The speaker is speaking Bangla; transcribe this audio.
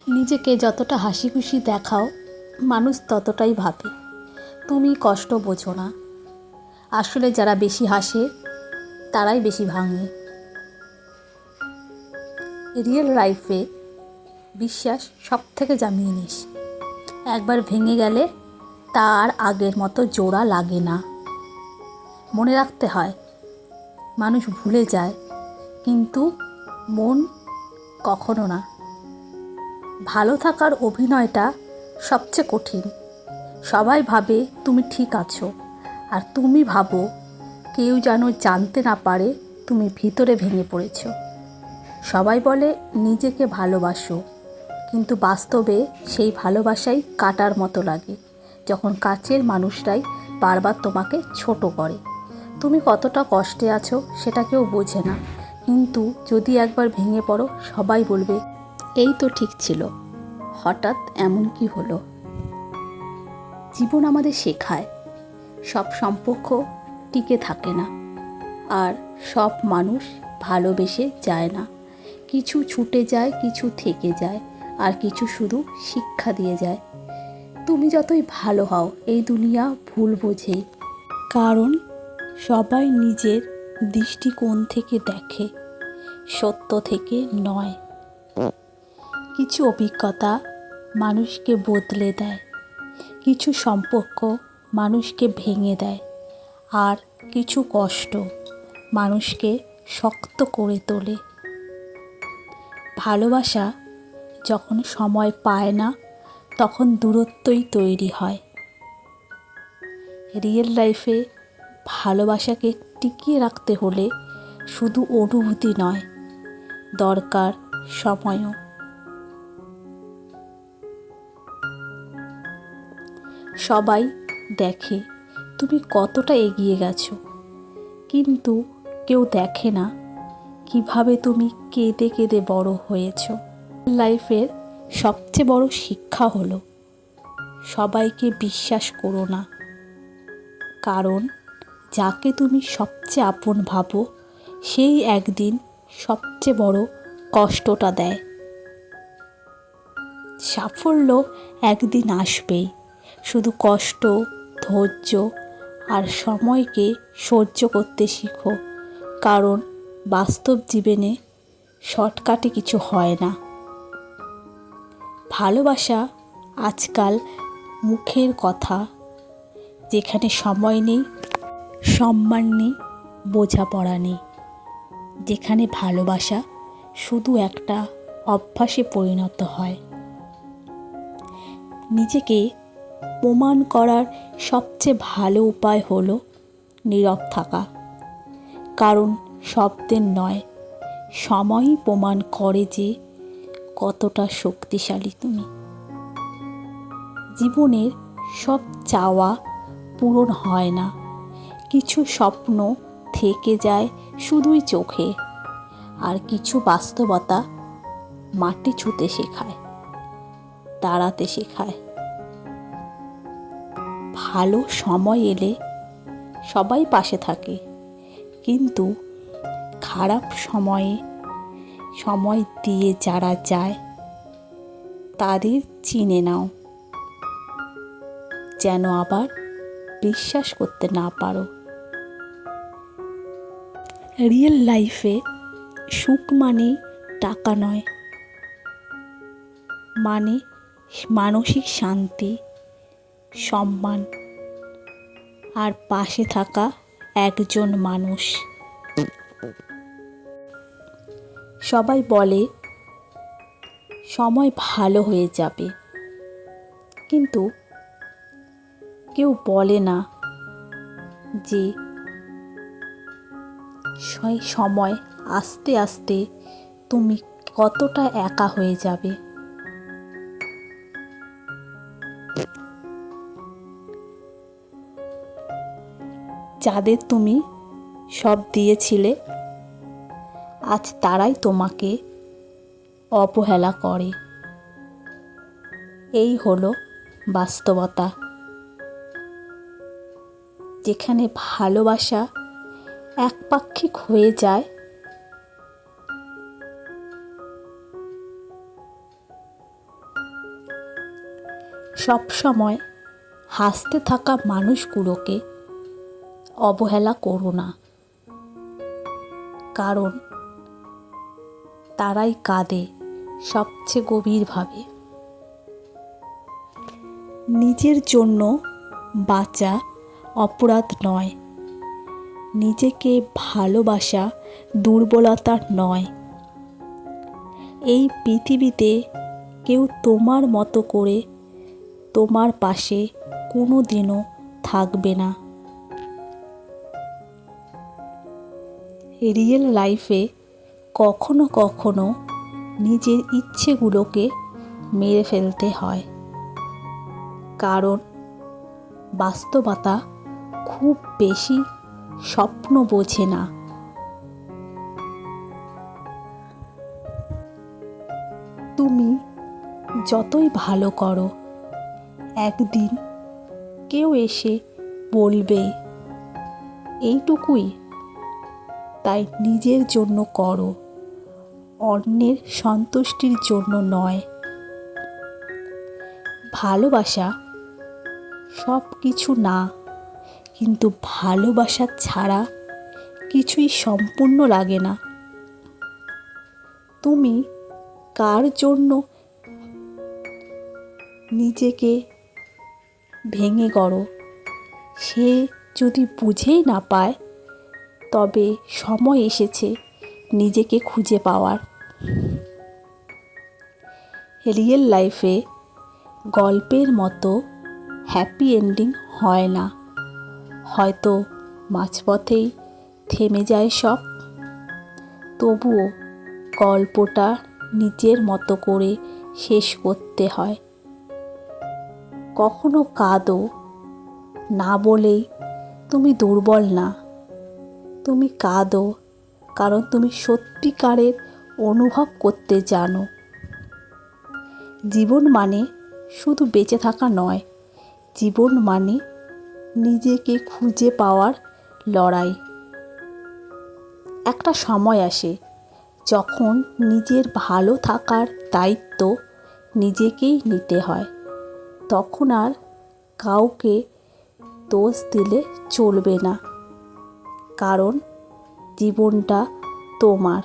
নিজেকে যতটা হাসি খুশি দেখাও, মানুষ ততটাই ভাবে তুমি কষ্ট বোঝো না। আসলে যারা বেশি হাসে তারাই বেশি ভাঙে। রিয়েল লাইফে বিশ্বাস সব থেকে দামি জিনিস। একবার ভেঙে গেলে তা আর আগের মতো জোড়া লাগে না। মনে রাখতে হয়, মানুষ ভুলে যায় কিন্তু মন কখনো না। ভালো থাকার অভিনয়টা সবচেয়ে কঠিন। সবাই ভাবে তুমি ঠিক আছো, আর তুমি ভাবো কেউ যেন জানতে না পারে তুমি ভিতরে ভেঙে পড়েছো। সবাই বলে নিজেকে ভালোবাসো, কিন্তু বাস্তবে সেই ভালোবাসাই কাটার মতো লাগে যখন কাছের মানুষরাই বারবার তোমাকে ছোট করে। তুমি কতটা কষ্টে আছো সেটা কেউ বোঝে না, কিন্তু যদি একবার ভেঙে পড়ো সবাই বলবে এই তো ঠিক ছিল, হঠাৎ এমন কি হলো। জীবন আমাদের শেখায় সব সম্পর্ক টিকে থাকে না, আর সব মানুষ ভালোবেসে যায় না। কিছু ছুটে যায়, কিছু থেকে যায়, আর কিছু শুধু শিক্ষা দিয়ে যায়। তুমি যতই ভালো হও এই দুনিয়া ভুল বোঝে, কারণ সবাই নিজের দৃষ্টিকোণ থেকে দেখে, সত্য থেকে নয়। কিছু অভিজ্ঞতা মানুষকে বদলে দেয়, কিছু সম্পর্ক মানুষকে ভেঙে দেয়, আর কিছু কষ্ট মানুষকে শক্ত করে তোলে। ভালোবাসা যখন সময় পায় না তখন দূরত্বই তৈরি হয়। রিয়েল লাইফে ভালোবাসাকে টিকিয়ে রাখতে হলে শুধু অনুভূতি নয়, দরকার সময়ও। সবাই দেখে তুমি কতটা এগিয়ে গেছো, কিন্তু কেউ দেখে না কিভাবে তুমি কেঁদে কেঁদে বড় হয়েছো। লাইফের সবচেয়ে বড় শিক্ষা হলো সবাইকে বিশ্বাস করো না, কারণ যাকে তুমি সবচেয়ে আপন ভাবো সেই একদিন সবচেয়ে বড় কষ্টটা দেয়। সাফল্য একদিন আসবেই, শুধু কষ্ট, ধৈর্য আর সময়কে সহ্য করতে শিখো, কারণ বাস্তব জীবনে শর্টকাটে কিছু হয় না। ভালোবাসা আজকাল মুখের কথা, যেখানে সময় নেই, সম্মান নেই, বোঝাপড়া নেই। যেখানে ভালোবাসা শুধু একটা অভ্যাসে পরিণত হয়। নিজেকে প্রমাণ করার সবচেয়ে ভালো উপায় হলো নীরব থাকা, কারণ শব্দের নয়, সময়ই প্রমাণ করে যে কতটা শক্তিশালী তুমি। জীবনের সব চাওয়া পূরণ হয় না, কিছু স্বপ্ন থেকে যায় শুধুই চোখে, আর কিছু বাস্তবতা মাটি ছুঁতে শেখায়, দাঁড়াতে শেখায়। ভালো সময় এলে সবাই পাশে থাকে, কিন্তু খারাপ সময় দিয়ে যারা যায় তাদের চিনে নাও, যেন আবার বিশ্বাস করতে না পারো। রিয়েল লাইফে সুখ মানে টাকা নয়, মানে মানসিক শান্তি, সম্মান আর পাশে থাকা একজন মানুষ। সবাই বলে সময় ভালো হয়ে যাবে, কিন্তু কেউ বলে না যে সেই সময় আস্তে আস্তে তুমি কতটা একা হয়ে যাবে। যাদের তুমি সব দিয়েছিলে আজ তারাই তোমাকে অবহেলা করে। এই হলো বাস্তবতা, যেখানে ভালোবাসা একপাক্ষিক হয়ে যায় সব সময় হাসতে থাকা মানুষগুলোকে অবহেলা করো না, কারণ তারাই কাঁদে সবচেয়ে গভীরভাবে। নিজের জন্য বাঁচা অপরাধ নয়, নিজেকে ভালোবাসা দুর্বলতা নয়। এই পৃথিবীতে কেউ তোমার মতো করে তোমার পাশে কোনো দিনও থাকবে না। রিয়েল লাইফে কখনো কখনো নিজের ইচ্ছেগুলোকে মেরে ফেলতে হয়, কারণ বাস্তবতা খুব বেশি স্বপ্ন বোঝে না। তুমি যতই ভালো করো, একদিন কেউ এসে বলবে এইটুকুই। তাই নিজের জন্য করো, অন্যের সন্তুষ্টির জন্য নয়। ভালোবাসা সব কিছু না, কিন্তু ভালোবাসা ছাড়া কিছুই সম্পূর্ণ লাগে না। তুমি কার জন্য নিজেকে ভেঙে গড়ো, সে যদি বুঝেই না পায়, তবে সময় এসেছে নিজেকে খুঁজে পাওয়ার। রিয়েল লাইফে গল্পের মতো হ্যাপি এন্ডিং হয় না, হয়তো মাঝপথেই থেমে যায় সব। তবুও গল্পটা নিজের মতো করে শেষ করতে হয়। কখনো কাঁদো না বলেই তুমি দুর্বল না, তুমি কাঁদো কারণ তুমি সত্যিকারের অনুভব করতে জানো। জীবন মানে শুধু বেঁচে থাকা নয়, জীবন মানে নিজেকে খুঁজে পাওয়ার লড়াই। একটা সময় আসে যখন নিজের ভালো থাকার দায়িত্ব নিজেকেই নিতে হয়, তখন আর কাউকে দোষ দিলে চলবে না, কারণ জীবনটা তোমার।